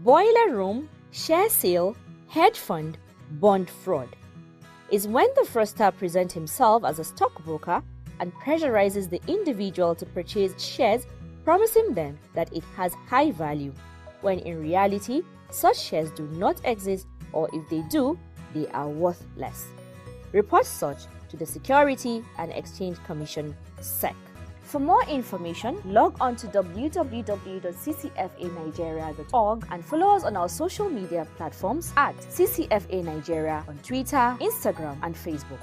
Boiler room, share sale, hedge fund, bond fraud is when the fraudster presents himself as a stockbroker and pressurizes the individual to purchase shares, promising them that it has high value, when in reality, such shares do not exist, or if they do, they are worth less. Report such to the Security and Exchange Commission (SEC). For more information, log on to www.ccfanigeria.org and follow us on our social media platforms at CCFA Nigeria on Twitter, Instagram, and Facebook.